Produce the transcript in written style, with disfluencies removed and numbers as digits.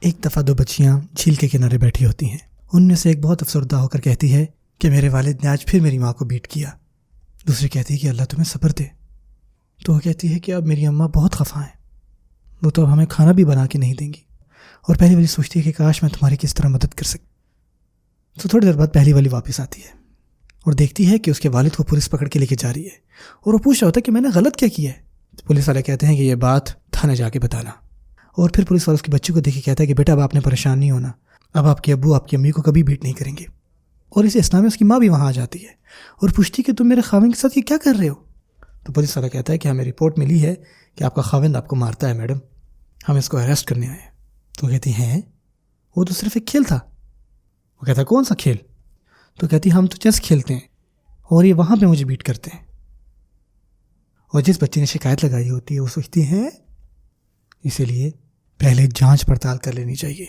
ایک دفعہ 2 بچیاں جھیل کے کنارے بیٹھی ہوتی ہیں. ان میں سے ایک بہت افسردہ ہو کر کہتی ہے کہ میرے والد نے آج پھر میری ماں کو بیٹ کیا. دوسری کہتی ہے کہ اللہ تمہیں صبر دے. تو وہ کہتی ہے کہ اب میری اماں بہت خفا ہیں، وہ تو اب ہمیں کھانا بھی بنا کے نہیں دیں گی. اور پہلی والی سوچتی ہے کہ کاش میں تمہاری کس طرح مدد کر سکتی. تو تھوڑی دیر بعد پہلی والی واپس آتی ہے اور دیکھتی ہے کہ اس کے والد کو پولیس پکڑ کے لے کے جا رہی ہے، اور وہ پوچھ رہا ہوتا ہے کہ میں نے غلط کیا کیا ہے. پولیس والے کہتے ہیں کہ یہ بات تھانے جا کے بتانا. اور پھر پولیس والا اس کے بچے کو دیکھ کے کہتا ہے کہ بیٹا اب آپ نے پریشان نہیں ہونا، اب آپ کے ابو آپ کی امی کو کبھی بیٹ نہیں کریں گے. اور اس اسلام میں اس کی ماں بھی وہاں آ جاتی ہے اور پوچھتی کہ تم میرے خاوند کے ساتھ یہ کیا کر رہے ہو. تو پولیس والا کہتا ہے کہ ہمیں رپورٹ ملی ہے کہ آپ کا خاوند آپ کو مارتا ہے میڈم، ہم اس کو اریسٹ کرنے آئے ہیں. تو کہتی ہیں وہ تو صرف ایک کھیل تھا. وہ کہتا ہے کون سا کھیل؟ تو کہتی ہم تو چیس کھیلتے ہیں اور یہ وہاں پہ مجھے بیٹ کرتے ہیں. اور جس بچے نے شکایت لگائی ہوتی ہے وہ سوچتی ہیں اسی لیے پہلے جانچ پڑتال کر لینی چاہیے.